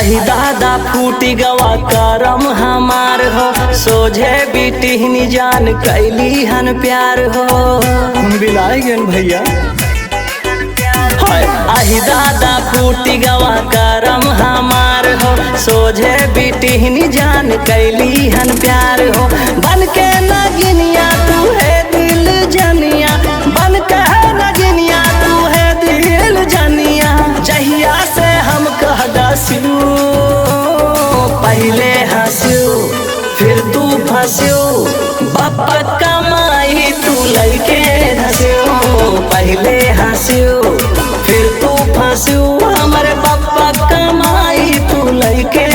अहि दादा फूटी गवा करम हमार हो, सोझे बिटिहनी जान कैली हन प्यार हो। बिलाए गेन भैया अहि दादा फूटी गवा करम हमार हो, सोझे बिटिहनी जान कैली हन प्यार हो। बन के नगिनिया तू है दिल जनिया, बन के नगिनिया तू है दिल जनिया। जहिया से हम कह दस्यू, पहले हंस्यू फिर तू फंस्यू, बापा कमाई तू लइके धस्यू। पहले हंस्यू फिर तू फंस्यू, हमारे पापा कमाई तू लइके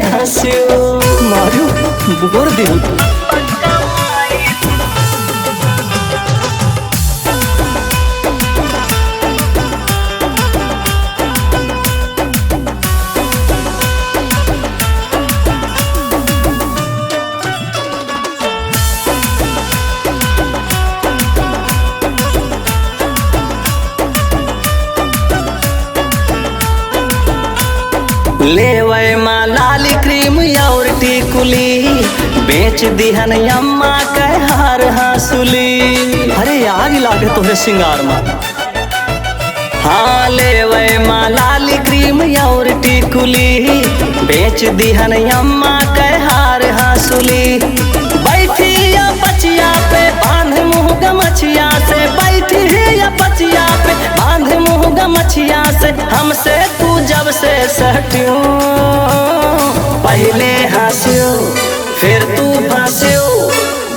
धस्यू। मारू बुगर दिल लेवै माँ लाली क्रीम और टिकुली, बेच दिहन अम्मा के हार हंसुली। अरे आग लागे तोहरे सिंगार में। हाँ लेवै माँ लाली क्रीम और टिकुली, बेच दिहन अम्मा के हार हंसुली। बैठी या बचिया पे बांध मुँह गमछिया से, बैठी या बचिया पे बांध मुँह गमछिया से। हमसे तू जब से सटियो, पहले हंस्यो फिर तू फंस्यो,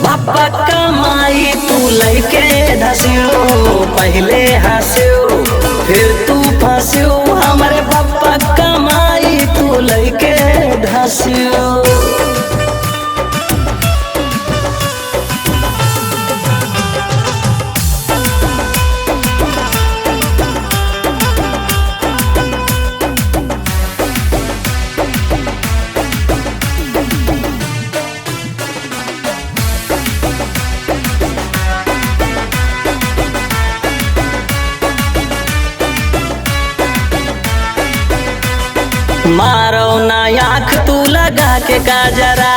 बापा कमाई तू लइके धस्यो। पहले हंस्यो फिर तू फंस्यो, हमारे बापा कमाई तू लइके धस्यो। मारो ना आँख तू लगा के काजरा,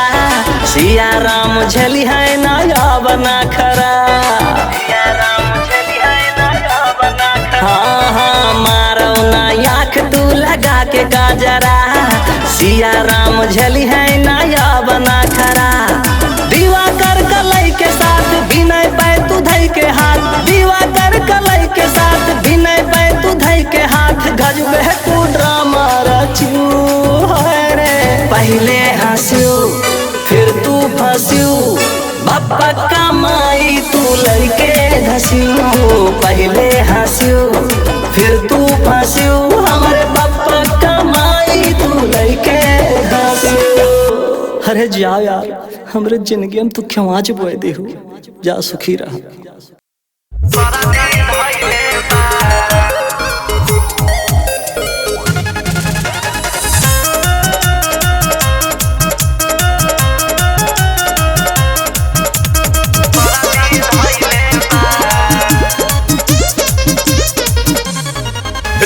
सिया राम झली है नया बना खरा। हाँ हाँ मारो ना आँख तू लगा के काजरा, सिया राम झली है नया बना खरा। दीवा कर कलई के साथ विनय पै तू धई के हाथ, दीवा कर कलई के साथ विनय पै तू धई के हाथ। गजबे तू ड्रामा रचू रे, पहले हंस्यू फिर तू फंस्यू, बापा कमाई तू लइके धस्यू। पहले हंस्यू फिर तू फंस्यू, हमारे बापा कमाई तू लइके धस्यू। अरे जा यार, हमरे जिंदगी में तू क्यों आज बोए देहू। जा सुखी रहा।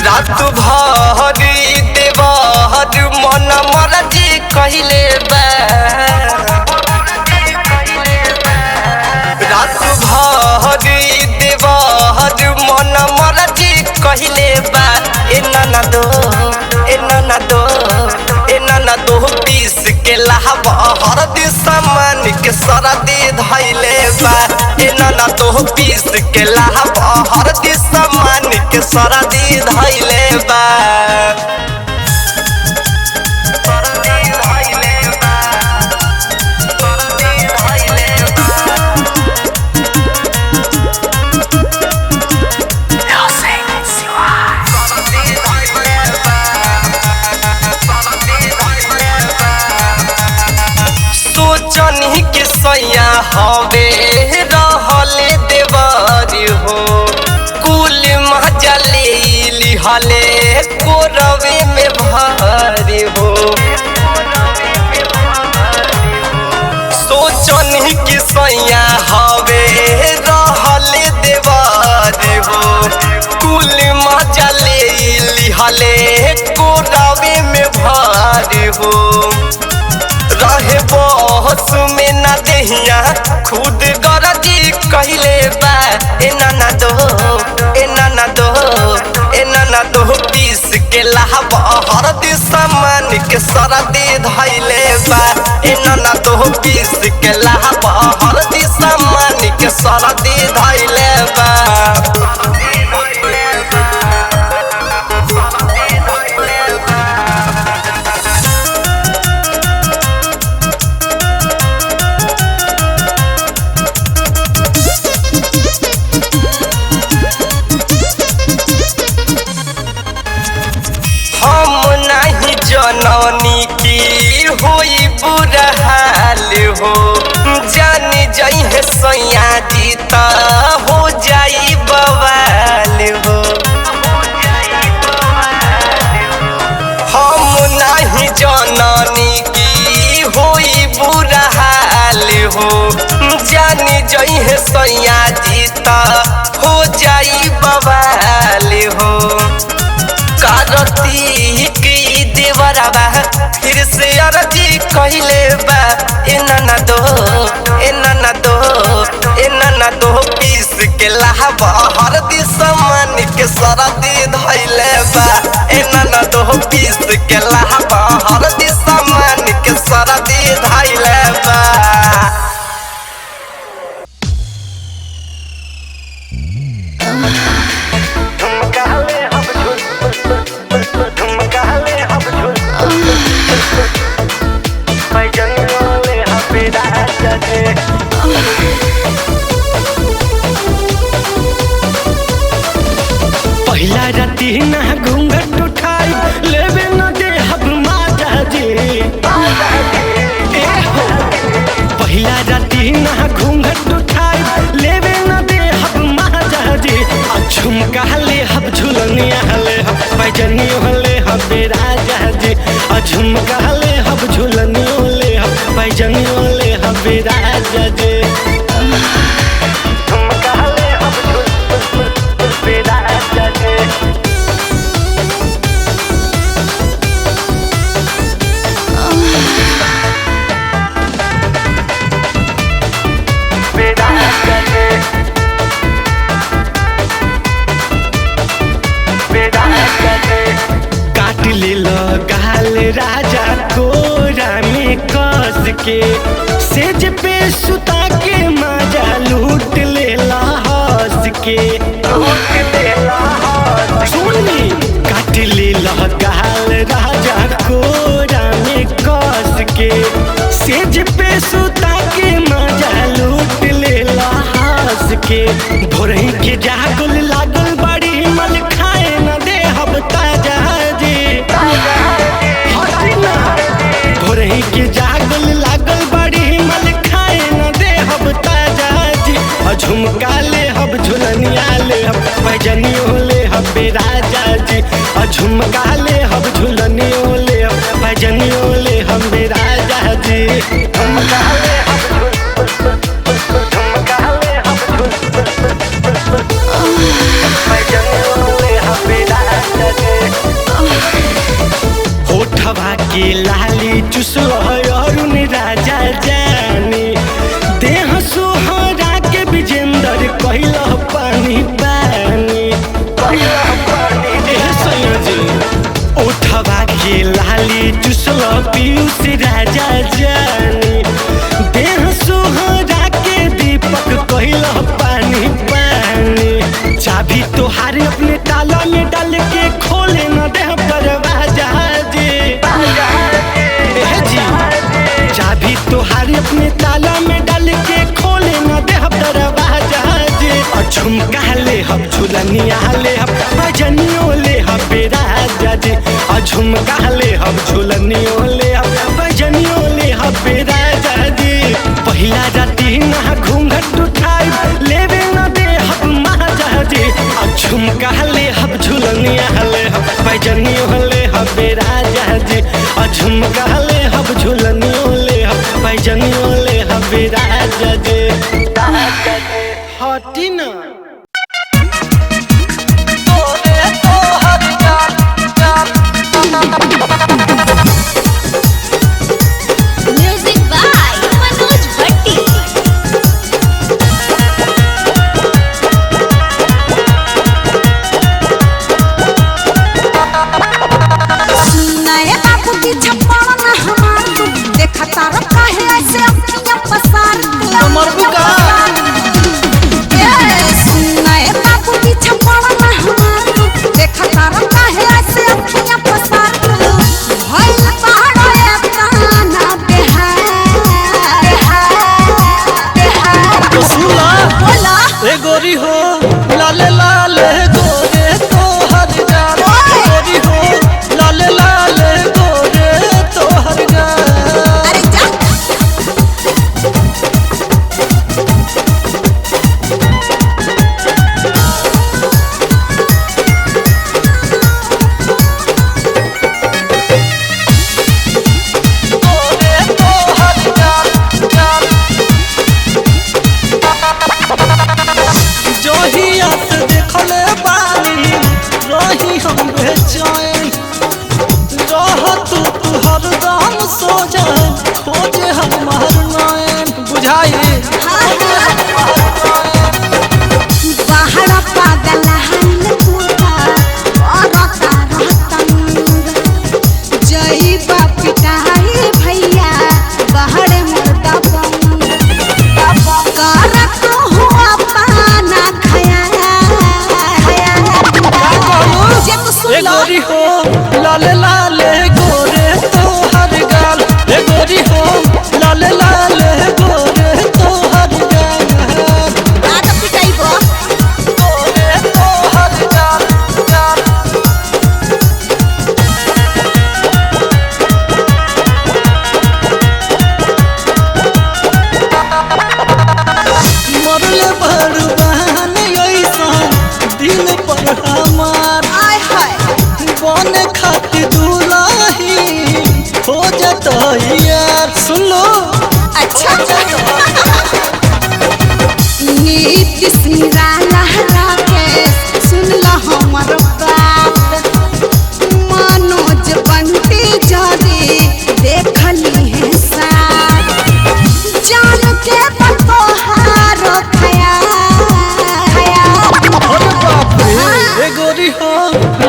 रात भरी देवर मन मरजी कहले बा, रात भरी देवर मन मरजी कहले बा। ए नाना दो ए नाना दो ए नाना दो, पीस के लावा हरदी सामान के सरदी धैले बा। ए नाना दो पीस के लावा हरदी सामान के सरदी धैले बा। सोचनी के सैया हवे रहले देवारी हो, कुल मजा ले लिहले कोरवे में भारी हो। सोचनी के सैया हवे रहले देवारी हो, कुल मजा ले लिहले कोरवे में भारी बारी हो रहे बहस में ना देहिया खुद गरजी कहले बा ए नाना दो ए नाना दो ए नाना दो पीस के लाहब हरदी सामान के सरदी धैले बा ए नाना दो पीस के लाहब हरदी सामान के सरदी धैले बा जननी की हुई बुरा हाल हो जानी जाई है सैया जीता हो जाई बवाल हो हम नहीं जननी की हुई बुरा हाल हो जानी जाई है सैया जीता हो जाई बवाल हो कारती की देवराबा फिर से अरजी कहले बा ए नाना दो ए नाना दो ए नाना दो पीस के लाहब हरदी सामान के सरदी धैले बा ए नाना दो पीस के लाहब हरदी सामान के सरदी धैले बा पहला राती ना घूंघट उठाई लेवे न दे हब माता जी पहला राती ना घूंघट उठाई लेवे न दे हब माता जी झुमका ले हब झुलनिया ले हब पैजनियो ले हब राजा जी झुमका ले हब झुलनियो ले हब पैजनियो ले हब राजा जी काट ले गाल राजा कोरा में कस के सेज पे सुता के मजा लूट ले हंस के सुनी काट ले गाल राजा कोरा में कस के सेज पे सुता के मजा लूट ले हंस के भोरही के जागल लागल बड़ी मल खाए न दे हब ताजा जी भोरही के जागल लागल बड़ी मल खाए न दे हब ताजा जी झुमका ले हब झुलनिया ले हब पैजनियो ले हब राजा जी झुमका ले हब झुलनियो ले हब पैजनियो ले हब राजा जी झुमका ले होठवा के लाली चुसल अरुण राजा जानी देह सोहरा के विजेंदर कहल पानी पानी ओठवा के लाली चुसल पीयूष राजा जानी देह सोहरा के दीपक कहल पानी पानी चाबी तोहार अपने ताला में डाल के खोले न दे दरवाजा जी चाबी तोहार अपने ताला में डाल के खोले न दे दरवाजा जी झुमका ले हब झुलनिया ले हब पैजनियो ले हब राजा जी झुमका ले हब झुलनियो ले हब पैजनियो ले हब राजा जी पहला राती ना घूंघट उठाई लेवे न दे हब महाजा जी झुमका ले हब झुलनिया ले हब पैजनियो ले हब राजा जी झुमका ले हब झुलनियो ले हब पैजनियो ले हब राजा जी हटी ना ए गोरी हो लाले लाले गोरे तोहर गाल ए गोरी हो लाले लाले गोरे तोहर गाल। अरे जा गोरे तोहर गाल गाल। जोहिया से देखले बानी रही हम बेचैन रह तू हरदम सोजा खोजे हमार नैन बुझाई। बाहर पागल हन तूता और रहतंग जई बापिटाई भैया बाहर मुर्दा बंग करत हो अपना खयाल जे तू सुन ए लो गोरी हो लाले लाले गोरे तोहर गाल ए गोरी हो लाले लाले गोरे तोहर गाल आगे पिटाइबो गोरे तोहर गाल गाल। मरले भरबान ऐसन दिन पर हमार आय हाय बने खातिर दुलाही हो जत यार सुन लो। अच्छा नीतीश निराला के सुन लो हमर बात मनोज बंटी जदी देखली है साथ जान के बतोहार खयाल अरे बाप रे ए गोरी हो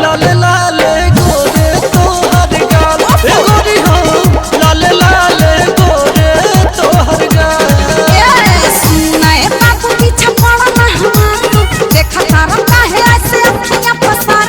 लाले लाले गोरे तोहर गाल ए गोरी हो लाले लाले गोरे तोहर गाल। ए सुनाए बाबू पीछे पड़ा ना हमार देखा तारा काहे ऐसे अखियां पसार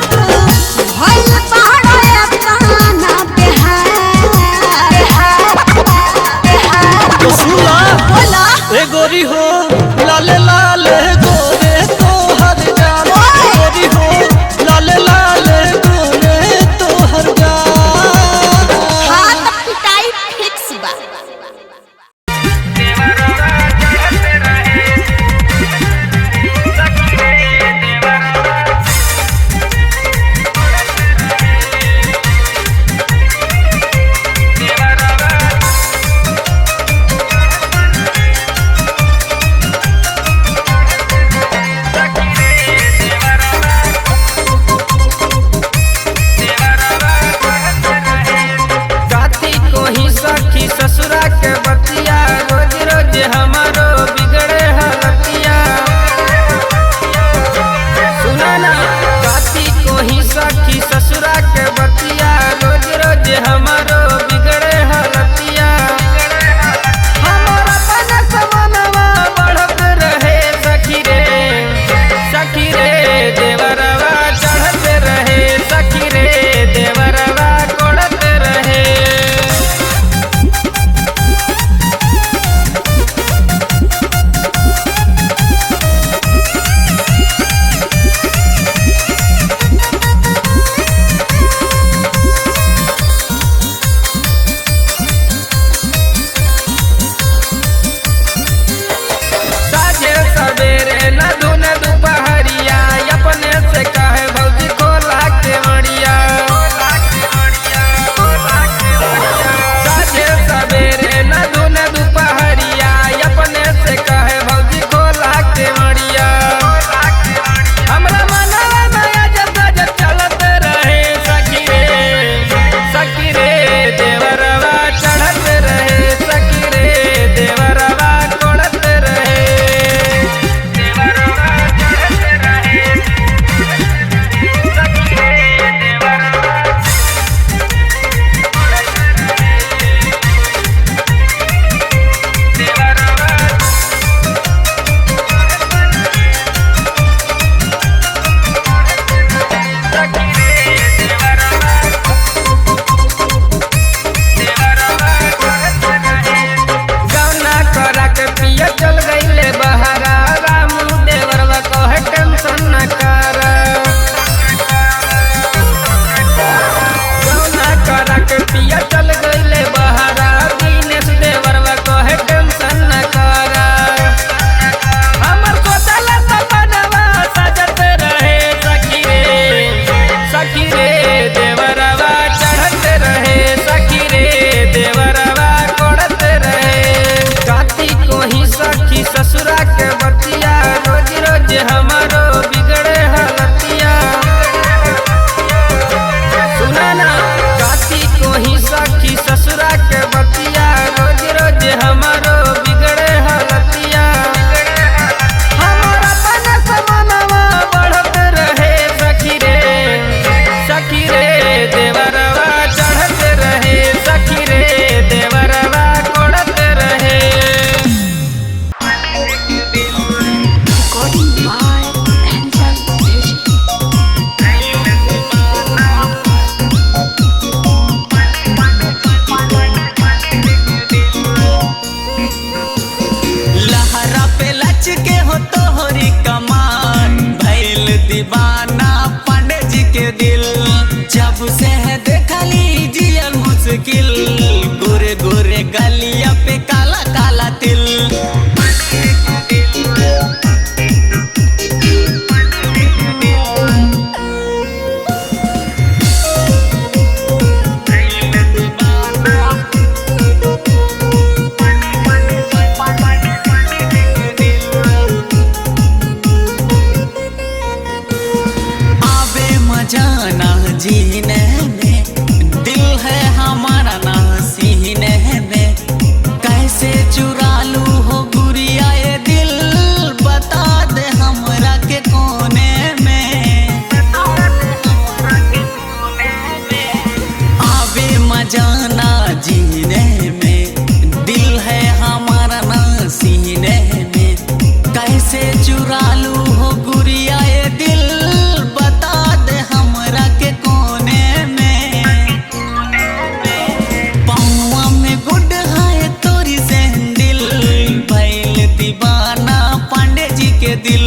के दिल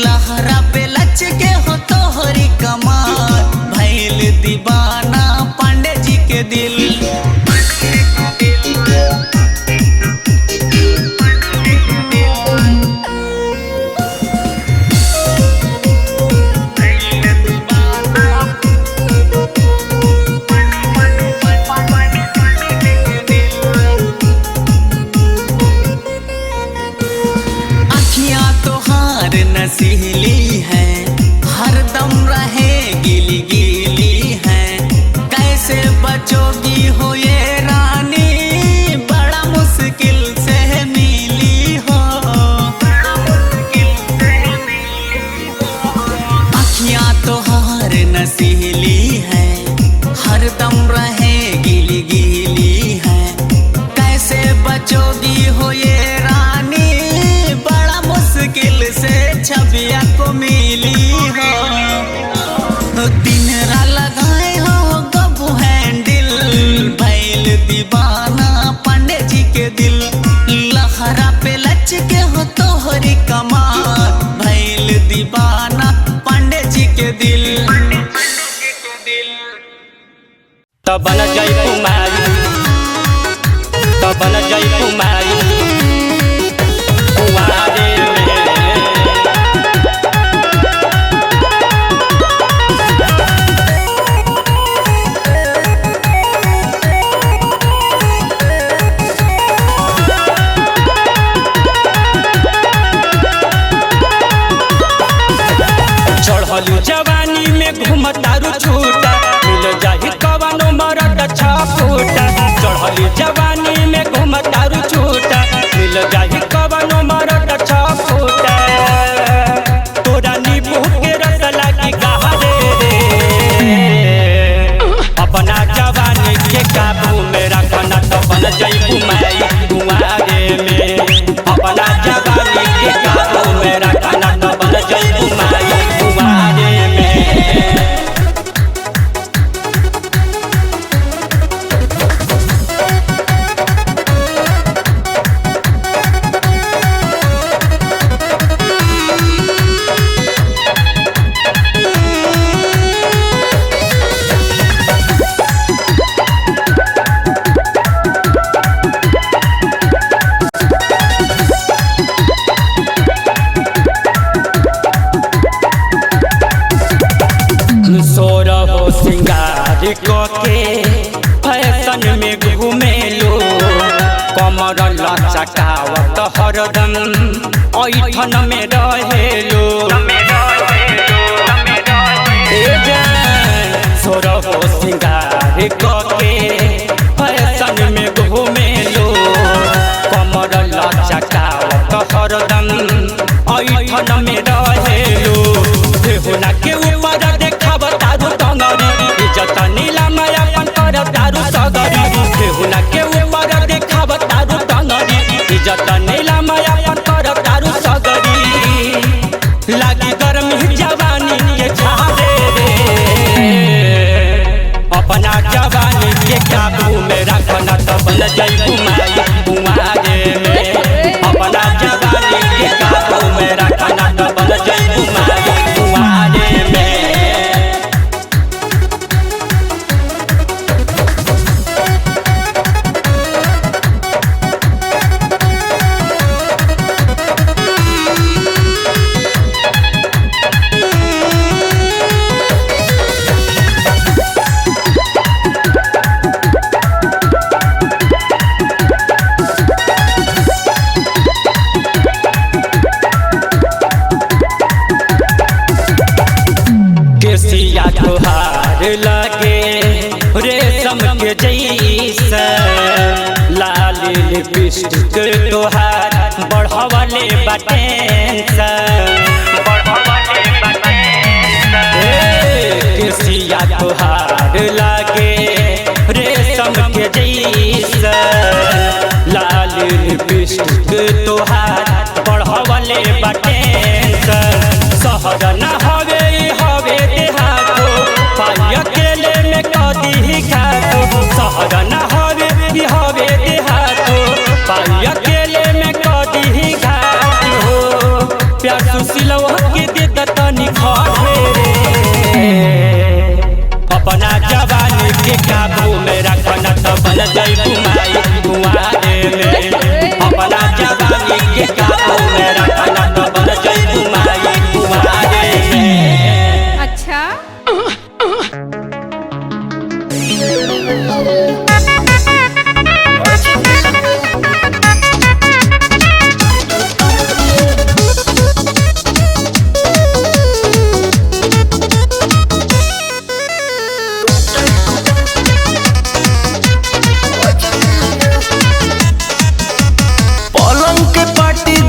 लहरा पे लच के हो तोहरी कमार भैल दीवाना पांडे जी के दिल। नसीली है हरदम रहे गीली गीली है कैसे बचोगी हो ये रानी बड़ा मुश्किल से मिली हो। अखियां तो हार नसीली है हरदम रहे गीली गीली है कैसे बचोगी हो ये रानी बड़ा मुश्किल से छबिया को मिली हो। दिन रात लगाए हो गबू हैंडल भैल दीवाना पांडे जी के दिल लहरा पे लच के हो तोहरी कमार भैल दीवाना पांडे जी के दिल। तब न जय कुमारी तब न जय कुमारी कुंवारे चढ़लू जवानी में घूमतारू छूटा मिल जाही कवनो मरद छूटा। चढ़लू जवानी में घूमतारू छूटा मिल जाही कवनो मरद छूटा। तोरा नींबू के रस लागी गहरे अपना जवानी के काबू में रखना तो बन जाई कुमारी कुंवारे में। अपना जवानी के काबू में रखना तो बन जाई कुमारी कुंवारे में। सोरहो सिंगार के फैशन में घूमेलो कमर लचकावत हरदम ऐठन में रहेलो। सोरहो सिंगार के फैशन में घूमेलो कमर लचकावत हरदम ऐठन में रहेलो। देहुना के ऊपर देखाव तारू टंगरी इज्जत नीला माया अपन कर तारू सगरी। देहुना के ऊपर देखाव तारू टंगरी इज्जत नीला माया अपन कर तारू सगरी। लागी गर्मी जवानी के झारे रे अपना जवानी के काबू में रखना तो बन जाई कुमारी कुंवारे में। अपना जवानी के काबू में रखना तो बन जाई कुमारी कुंवारे में। केसिया तोहार लगे रेशम के जैसा लाल लिपस्टिक तोहार बढ़वले केसिया तोहार लगे रेशम के जैसा लाल लिपस्टिक तोहार बढ़वले शहर न हवे हवे देहातो पाई अकेले में कदी खातो। शहर न हवे हवे देहातो पाई अकेले में कदी खातो। प्यार सुशीलवा के दे दतनी खावे रे अपना जवानी के काबू में रखना तो बन जाई बुमाई बुआरे में अपना जवानी के काबू में रखना तो बन जाई बुमाई बुआरे में। अच्छा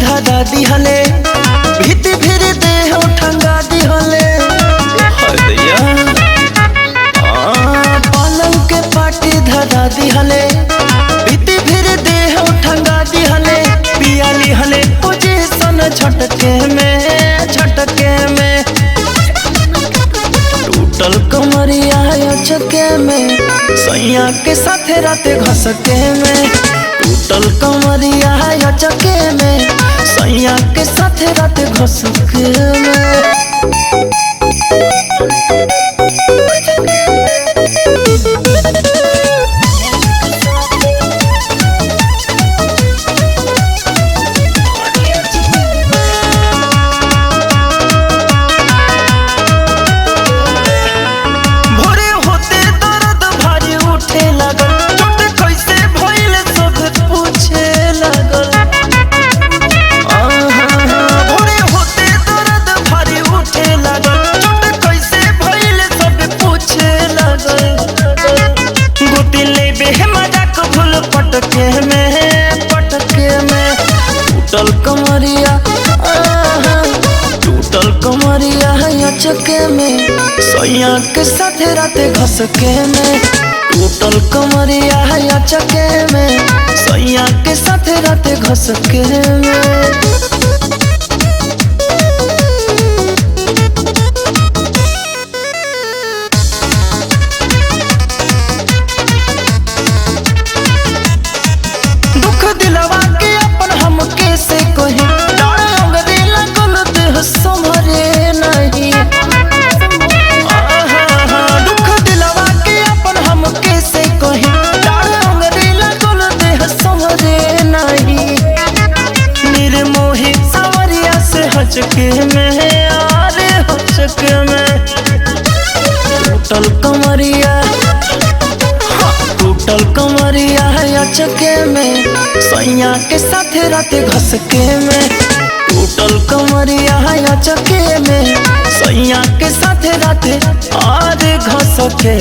धरा दिहले भीति फिर देह ठंगा दिहले पलंग के पाटी धरा दिहले भीति फिर देह ठंगा दिहले पिया लिहले पोजीशन झटके में टूटल कमरिया चके में सैया के साथे राते घसके में टूटल कमरिया चके में सैया के साथे रात घसके में। भोरे होते दर्द भारी उठे लगल चोट कैसे भइल सब पूछे लगल भोरे होते दर्द भारी उठे लगल चोट कैसे भइल सब पूछे लगल गोती लेबे मजाक भूल पटके में टूटल कमरिया टूटल कमरिया चके में सैया के साथे राते घसके में टूटल कमरिया चके में सैया के साथे राते घसके में। दुख दिलवा के अपन हम कैसे कहे अंगरे लगल देह संभरे नहीं दुख दिलवा के अपन हम कैसे कहे अंगरे लगल देह संभरे नहीं निर्मोही सावरिया से हचके में आरे हचके में टूटल कमरिया टूटल कमरिया चके में सैया के साथे राते घसके में टूटल कमरिया चके में सैया के साथे राते आज घसके।